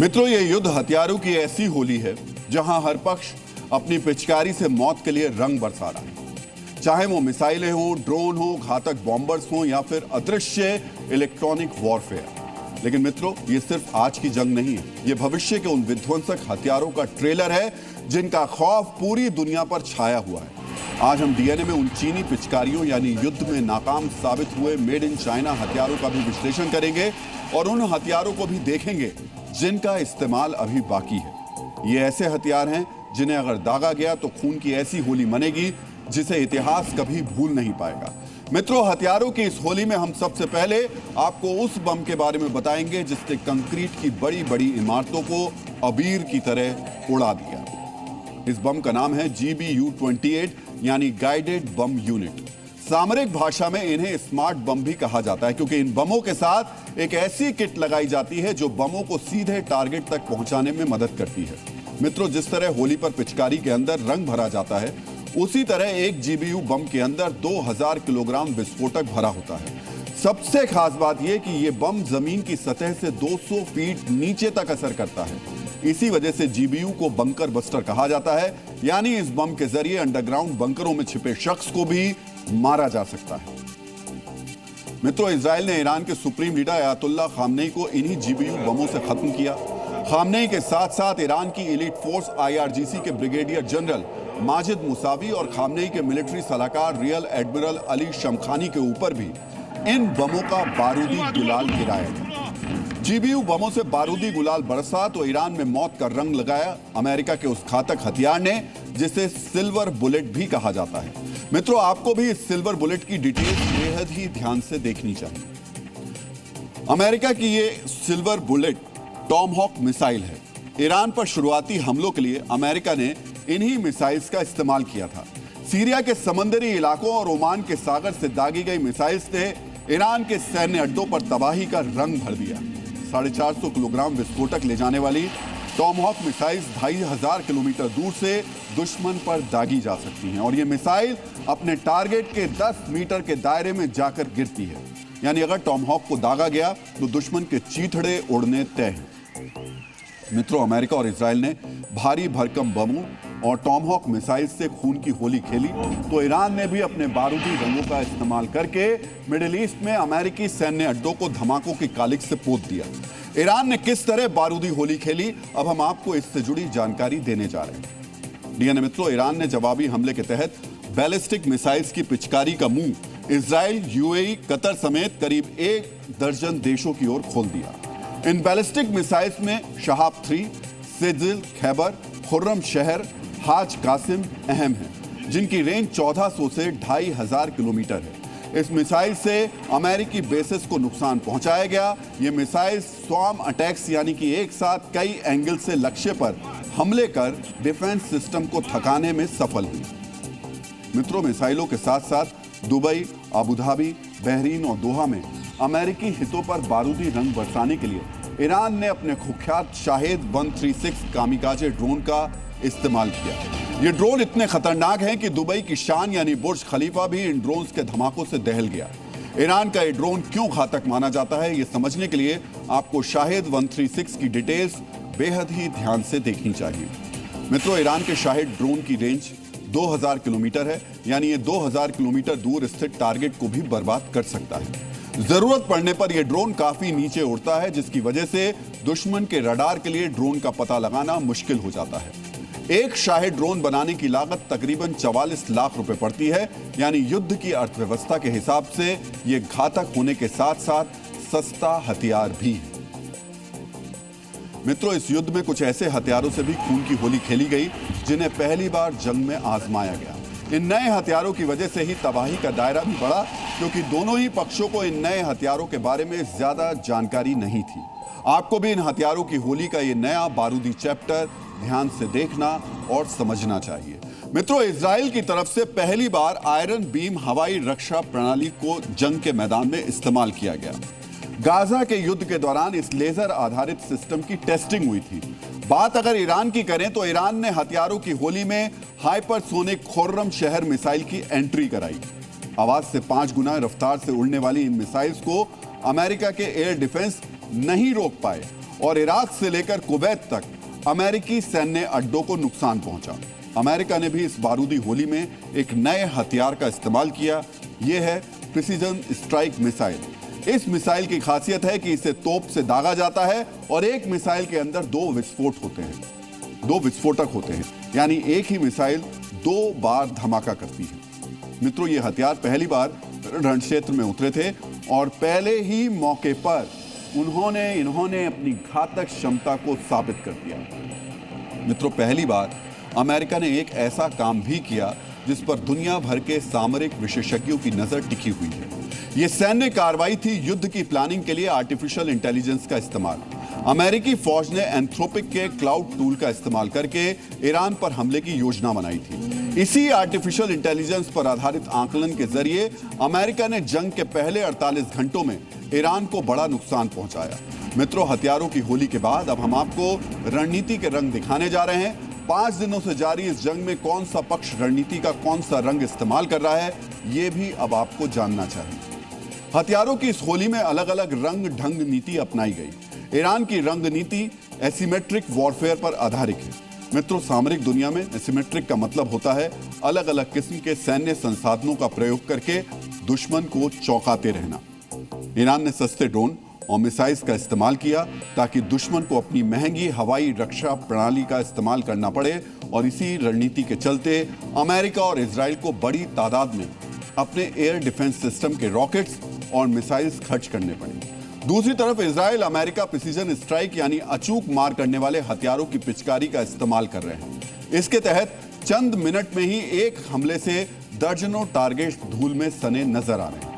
मित्रों, ये युद्ध हथियारों की ऐसी होली है जहां हर पक्ष अपनी पिचकारी से मौत के लिए रंग बरसा रहा है। चाहे वो मिसाइलें हो, ड्रोन हो, घातक बॉम्बर्स हो या फिर अदृश्य इलेक्ट्रॉनिक वॉरफेयर। लेकिन मित्रों, ये सिर्फ आज की जंग नहीं है, ये भविष्य के उन विध्वंसक हथियारों का ट्रेलर है जिनका खौफ पूरी दुनिया पर छाया हुआ है। आज हम डीएनए में उन चीनी पिचकारियों यानी युद्ध में नाकाम साबित हुए मेड इन चाइना हथियारों का भी विश्लेषण करेंगे और उन हथियारों को भी देखेंगे जिनका इस्तेमाल अभी बाकी है। ये ऐसे हथियार हैं जिन्हें अगर दागा गया तो खून की ऐसी होली मनेगी जिसे इतिहास कभी भूल नहीं पाएगा। मित्रों, हथियारों की इस होली में हम सबसे पहले आपको उस बम के बारे में बताएंगे जिसने कंक्रीट की बड़ी बड़ी इमारतों को अबीर की तरह उड़ा दिया। इस बम का नाम है GBU-28 यानी गाइडेड बम यूनिट। सामरिक भाषा में इन्हें स्मार्ट बम भी कहा जाता है क्योंकि इन बमों के साथ एक ऐसी किट लगाई जाती है जो बमों को सीधे टारगेट तक पहुंचाने में मदद करती है। मित्रों, जिस तरह होली पर पिचकारी के अंदर रंग भरा जाता है, उसी तरह एक GBU बम के अंदर 2000 किलोग्राम विस्फोटक भरा होता है। सबसे खास बात यह कि यह बम जमीन की सतह से 200 फीट नीचे तक असर करता है। इसी वजह से GBU को बंकर बस्टर कहा जाता है, यानी इस बम के जरिए अंडरग्राउंड बंकरों में छिपे शख्स को भी मारा जा सकता है। मित्रों, इजराइल ने ईरान के सुप्रीम लीडर अयातुल्लाह खामनेई को इन्हीं GBU बमों से खत्म किया। खामनेई के साथ साथ ईरान की एलीट फोर्स IRGC के ब्रिगेडियर जनरल माजिद मुसावी और खामनेई के मिलिट्री सलाहकार रियल एडमिरल अली शमखानी के ऊपर भी इन बमों का बारूदी गुलाल गिराया गया। GBU बमों से बारूदी गुलाल बरसा तो ईरान में मौत का रंग लगाया अमेरिका के उस घातक हथियार ने जिसे सिल्वर बुलेट भी कहा जाता है। मित्रों, आपको भी इस सिल्वर बुलेट की डिटेल्स बेहद ही ध्यान से देखनी चाहिए। अमेरिका की ये सिल्वर बुलेट टॉमहॉक मिसाइल है। ईरान पर शुरुआती हमलों के लिए अमेरिका ने इन्हीं मिसाइल्स का इस्तेमाल किया था। सीरिया के समंदरी इलाकों और ओमान के सागर से दागी गई मिसाइल्स ने ईरान के सैन्य अड्डों पर तबाही का रंग भर दिया। 450 किलोग्राम विस्फोटक ले जाने वाली टॉमहॉक मिसाइल्स 2500 किलोमीटर दूर से दुश्मन पर दागी जा सकती हैं और ये मिसाइल अपने टारगेट के 10 मीटर के दायरे में जाकर गिरती है। यानी अगर टॉमहॉक को दागा गया तो दुश्मन के चीथड़े उड़ने तय हैं। मित्रों, अमेरिका और इजराइल ने भारी भरकम बमों और टॉमहॉक मिसाइल से खून की होली खेली तो ईरान ने भी अपने बारूदी रंगों का इस्तेमाल करके मिडिल ईस्ट में अमेरिकी सैन्य अड्डों को धमाकों की कालिक से पोत दिया। ईरान ने किस तरह बारूदी होली खेली, अब हम आपको इससे जुड़ी जानकारी देने जा रहे हैं। डीएनए मित्रों, ईरान ने जवाबी हमले के तहत बैलिस्टिक मिसाइल्स की पिचकारी का मुंह इजराइल, UAE, कतर समेत करीब 1 दर्जन देशों की ओर खोल दिया। इन बैलिस्टिक मिसाइल्स में शहाब 3, सिजिल, खैबर, खुर्रम शहर, हाज कासिम अहम हैं, जिनकी रेंज 1400 से 2500 किलोमीटर है। इस मिसाइल से अमेरिकी बेसेस को नुकसान पहुंचाया गया। ये मिसाइल स्वार्म अटैक्स यानी कि एक साथ कई एंगल से लक्ष्य पर हमले कर डिफेंस सिस्टम को थकाने में सफल हुई। मित्रों, मिसाइलों के साथ साथ दुबई, अबू धाबी, बहरीन और दोहा में अमेरिकी हितों पर बारूदी रंग बरसाने के लिए ईरान ने अपने कुख्यात शाहिद 136 कामिकाजे ड्रोन का इस्तेमाल किया। ये ड्रोन इतने खतरनाक हैं कि दुबई की शान यानी बुर्ज खलीफा भी इन ड्रोन्स के धमाकों से दहल गया। ईरान का ये ड्रोन क्यों घातक माना जाता है, ये समझने के लिए आपको शाहिद 136 की डिटेल्स बेहद ही ध्यान से देखनी चाहिए। मित्रों, ईरान के शाहिद ड्रोन की रेंज 2000 किलोमीटर है, यानी ये 2000 किलोमीटर दूर स्थित टारगेट को भी बर्बाद कर सकता है। जरूरत पड़ने पर यह ड्रोन काफी नीचे उड़ता है, जिसकी वजह से दुश्मन के रडार के लिए ड्रोन का पता लगाना मुश्किल हो जाता है। एक शाहिद ड्रोन बनाने की लागत तकरीबन 44 लाख रुपए पड़ती है, यानी युद्ध की अर्थव्यवस्था के हिसाब से यह घातक होने के साथ साथ सस्ता हथियार भी है। मित्रों, इस युद्ध में कुछ ऐसे हथियारों से भी खून की होली खेली गई जिन्हें पहली बार जंग में आजमाया गया। इन नए हथियारों की वजह से ही तबाही का दायरा भी बढ़ा, क्योंकि दोनों ही पक्षों को इन नए हथियारों के बारे में ज्यादा जानकारी नहीं थी। आपको भी इन हथियारों की होली का ये नया बारूदी चैप्टर ध्यान से देखना और समझना चाहिए। मित्रों, इजराइल की तरफ से पहली बार आयरन बीम हवाई रक्षा प्रणाली को जंग के मैदान में इस्तेमाल किया गया। गाजा के युद्ध के दौरान इस लेजर आधारित सिस्टम की टेस्टिंग हुई थी। बात अगर ईरान की करें तो ईरान ने हथियारों की होली में हाइपरसोनिक खुर्रम शहर मिसाइल की एंट्री कराई। आवाज से 5 गुना रफ्तार से उड़ने वाली इन मिसाइल्स को अमेरिका के एयर डिफेंस नहीं रोक पाए और इराक से लेकर कुवैत तक अमेरिकी सैन्य अड्डों को नुकसान पहुंचा। अमेरिका ने भी इस बारूदी होली में एक नए हथियार का इस्तेमाल किया। यह है प्रिसीजन स्ट्राइक मिसाइल। इस मिसाइल की खासियत है कि इसे तोप से दागा जाता है और एक मिसाइल के अंदर दो विस्फोटक होते हैं, यानी एक ही मिसाइल 2 बार धमाका करती है। मित्रों, ये हथियार पहली बार रण क्षेत्र में उतरे थे और पहले ही मौके पर इन्होंने अपनी घातक क्षमता को साबित कर दिया। मित्रों, पहली बार अमेरिका ने एक ऐसा काम भी किया जिस पर दुनिया भर के सामरिक विशेषज्ञों की नजर टिकी हुई है। यह सैन्य कार्रवाई थी युद्ध की प्लानिंग के लिए आर्टिफिशियल इंटेलिजेंस का इस्तेमाल। अमेरिकी फौज ने एंथ्रोपिक के क्लाउड टूल का इस्तेमाल करके ईरान पर हमले की योजना बनाई थी। इसी आर्टिफिशियल इंटेलिजेंस पर आधारित आकलन के जरिए अमेरिका ने जंग के पहले 48 घंटों में ईरान को बड़ा नुकसान पहुंचाया। मित्रों, हथियारों की होली के बाद अब हम आपको रणनीति के रंग दिखाने जा रहे हैं। 5 दिनों से जारी इस जंग में कौन सा पक्ष रणनीति का कौन सा रंग इस्तेमाल कर रहा है, यह भी अब आपको जानना चाहिए। हथियारों की इस होली में अलग अलग रंग ढंग नीति अपनाई गई। ईरान की रंग नीति एसिमेट्रिक वॉरफेयर पर आधारित है। मित्रों, सामरिक दुनिया में एसिमेट्रिक का मतलब होता है अलग अलग किस्म के सैन्य संसाधनों का प्रयोग करके दुश्मन को चौंकाते रहना। ईरान ने सस्ते ड्रोन और मिसाइल्स का इस्तेमाल किया ताकि दुश्मन को अपनी महंगी हवाई रक्षा प्रणाली का इस्तेमाल करना पड़े और इसी रणनीति के चलते अमेरिका और इजराइल को बड़ी तादाद में अपने एयर डिफेंस सिस्टम के रॉकेट्स और मिसाइल्स खर्च करने पड़े। दूसरी तरफ इजराइल अमेरिका प्रिसीजन स्ट्राइक यानी अचूक मार करने वाले हथियारों की पिचकारी का इस्तेमाल कर रहे हैं। इसके तहत चंद मिनट में ही एक हमले से दर्जनों टारगेट धूल में सने नजर आ रहे हैं।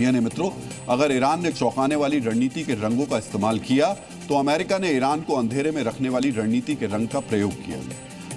यानी मित्रों, अगर ईरान ने चौंकाने वाली रणनीति के रंगों का इस्तेमाल किया तो अमेरिका ने ईरान को अंधेरे में रखने वाली रणनीति के रंग का प्रयोग किया।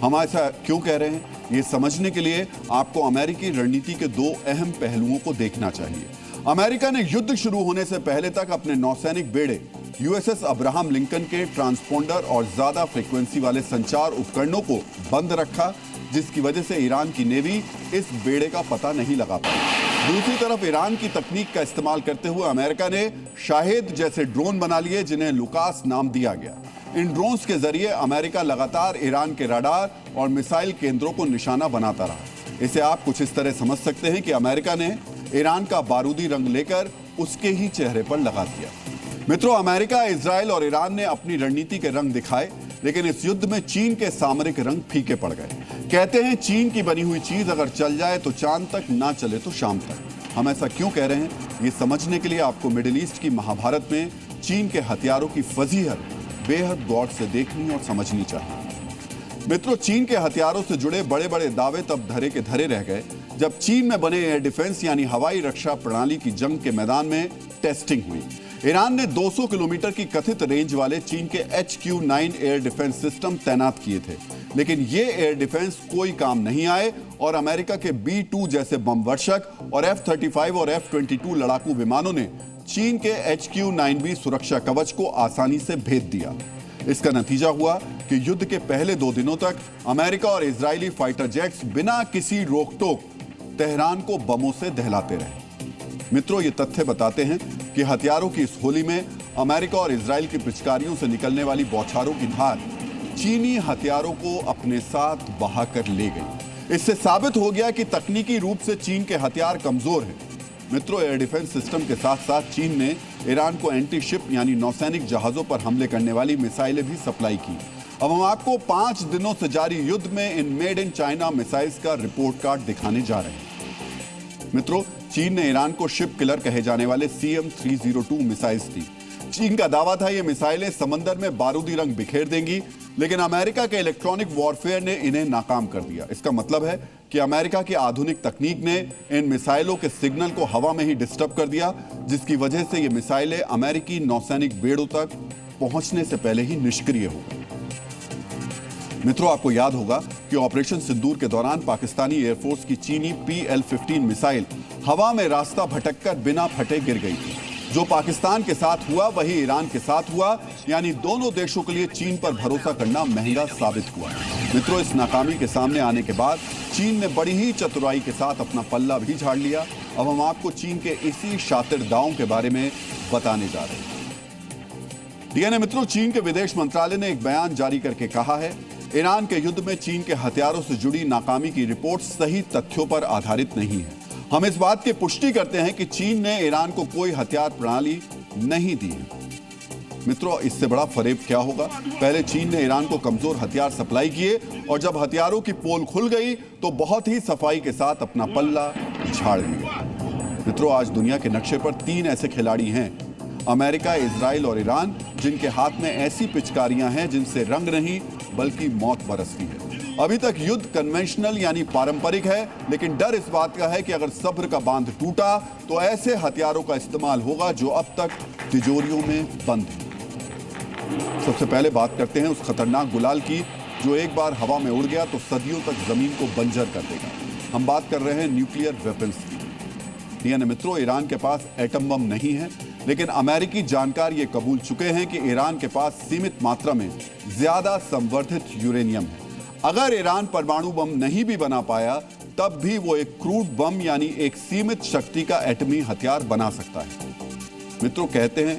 हम ऐसा क्यों कह रहे हैं, ये समझने के लिए आपको अमेरिकी रणनीति के 2 अहम पहलुओं को देखना चाहिए। अमेरिका ने युद्ध शुरू होने से पहले तक अपने नौसैनिक बेड़े यूएसएस अब्राहम लिंकन के ट्रांसपोंडर और ज्यादा फ्रीक्वेंसी वाले संचार उपकरणों को बंद रखा, जिसकी वजह से ईरान की नेवी इस बेड़े का पता नहीं लगा पाई। दूसरी तरफ ईरान की तकनीक का इस्तेमाल करते हुए अमेरिका ने शाहेद जैसे ड्रोन बना लिए जिन्हें लुकास नाम दिया गया। इन ड्रोन्स के जरिए अमेरिका लगातार ईरान के रडार और मिसाइल केंद्रों को निशाना बनाता रहा। इसे आप कुछ इस तरह समझ सकते हैं कि अमेरिका ने ईरान का बारूदी रंग लेकर उसके ही चेहरे पर लगा दिया। मित्रों, अमेरिका, इजराइल और ईरान ने अपनी रणनीति के रंग दिखाए, लेकिन इस युद्ध में चीन के सामरिक रंग फीके पड़ गए। कहते हैं चीन की बनी हुई चीज अगर चल जाए तो चांद तक, ना चले तो शाम तक। हम ऐसा क्यों कह रहे हैं, ये समझने के लिए आपको मिडिल ईस्ट की महाभारत में चीन के हथियारों की फजीहत बेहद गौर से देखनी और समझनी चाहिए। मित्रों, चीन के हथियारों से जुड़े बड़े बड़े दावे तब धरे के धरे रह गए जब चीन में बने एयर डिफेंस यानी हवाई रक्षा प्रणाली की जंग के मैदान में टेस्टिंग हुई। ईरान ने 200 किलोमीटर की कथित रेंज वाले चीन के HQ-9 एयर डिफेंस सिस्टम तैनात किए थे, लेकिन ये एयर डिफेंस कोई काम नहीं आए और अमेरिका के B-2 जैसे बम वर्षक और F-35 और F-22 लड़ाकू विमानों ने चीन के HQ-9B सुरक्षा कवच को आसानी से भेद दिया। इसका नतीजा हुआ कि युद्ध के पहले 2 दिनों तक अमेरिका और इजरायली फाइटर जेट्स बिना किसी रोक टोक तेहरान को बमों से दहलाते रहे। मित्रों, ये तथ्य बताते हैं कि हथियारों की इस होली में अमेरिका और इजराइल की पिचकारियों से निकलने वाली बौछारों की धार चीनी हथियारों को अपने साथ बहाकर ले गई। इससे साबित हो गया कि तकनीकी रूप से चीन के हथियार कमजोर हैं। मित्रों, एयर डिफेंस सिस्टम के साथ साथ चीन ने ईरान को एंटी शिप यानी नौसैनिक जहाजों पर हमले करने वाली मिसाइलें भी सप्लाई की। अब हम आपको 5 दिनों से जारी युद्ध में in made in China missiles का रिपोर्ट कार्ड दिखाने जा रहे हैं। मित्रों, चीन ने ईरान को शिप किलर कहे जाने वाले CM-302 मिसाइल्स दी। चीन का दावा था ये मिसाइलें समंदर में बारूदी रंग बिखेर देंगी, लेकिन अमेरिका के इलेक्ट्रॉनिक वॉरफेयर ने इन्हें नाकाम कर दिया। इसका मतलब है कि अमेरिका की आधुनिक तकनीक ने इन मिसाइलों के सिग्नल को हवा में ही डिस्टर्ब कर दिया, जिसकी वजह से ये मिसाइलें अमेरिकी नौसैनिक बेड़ों तक पहुंचने से पहले ही निष्क्रिय हो गई। मित्रों, आपको याद होगा कि ऑपरेशन सिंदूर के दौरान पाकिस्तानी एयरफोर्स की चीनी PL-15 मिसाइल हवा में रास्ता भटककर बिना फटे गिर गई थी। जो पाकिस्तान के साथ हुआ वही ईरान के साथ हुआ, यानी दोनों देशों के लिए चीन पर भरोसा करना महंगा साबित हुआ। मित्रों, इस नाकामी के सामने आने के बाद चीन ने बड़ी ही चतुराई के साथ अपना पल्ला भी झाड़ लिया। अब हम आपको चीन के इसी शातिर दांव के बारे में बताने जा रहे हैं। डीएनए मित्रों, चीन के विदेश मंत्रालय ने एक बयान जारी करके कहा है, ईरान के युद्ध में चीन के हथियारों से जुड़ी नाकामी की रिपोर्ट सही तथ्यों पर आधारित नहीं है। हम इस बात की पुष्टि करते हैं कि चीन ने ईरान को कोई हथियार प्रणाली नहीं दी है। मित्रों, इससे बड़ा फरेब क्या होगा। पहले चीन ने ईरान को कमजोर हथियार सप्लाई किए और जब हथियारों की पोल खुल गई तो बहुत ही सफाई के साथ अपना पल्ला झाड़ लिया। मित्रों, आज दुनिया के नक्शे पर 3 ऐसे खिलाड़ी हैं, अमेरिका, इजराइल और ईरान, जिनके हाथ में ऐसी पिचकारियां हैं जिनसे रंग नहीं बल्कि मौत बरसती है। अभी तक युद्ध कन्वेंशनल यानी पारंपरिक है, लेकिन डर इस बात का है कि अगर सब्र का बांध टूटा तो ऐसे हथियारों का इस्तेमाल होगा जो अब तक तिजोरियों में बंद है। सबसे पहले बात करते हैं उस खतरनाक गुलाल की जो एक बार हवा में उड़ गया तो सदियों तक जमीन को बंजर कर देगा। हम बात कर रहे हैं न्यूक्लियर वेपन्स की। डीएनए मित्रों, ईरान के पास एटम बम नहीं है, लेकिन अमेरिकी जानकार ये कबूल चुके हैं कि ईरान के पास सीमित मात्रा में ज्यादा संवर्धित यूरेनियम है। अगर ईरान परमाणु बम नहीं भी बना पाया तब भी वो एक क्रूड बम यानी एक सीमित शक्ति का एटमी हथियार बना सकता है। मित्रों, कहते हैं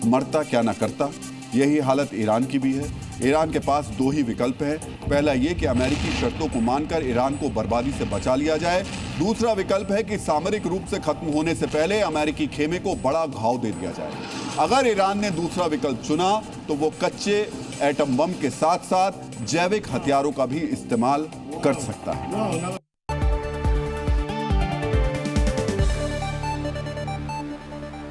मरता क्या ना करता, यही हालत ईरान की भी है। ईरान के पास 2 ही विकल्प है। पहला ये कि अमेरिकी शर्तों को मानकर ईरान को बर्बादी से बचा लिया जाए। दूसरा विकल्प है कि सामरिक रूप से खत्म होने से पहले अमेरिकी खेमे को बड़ा घाव दे दिया जाए। अगर ईरान ने दूसरा विकल्प चुना तो वो कच्चे एटम बम के साथ साथ जैविक हथियारों का भी इस्तेमाल कर सकता है।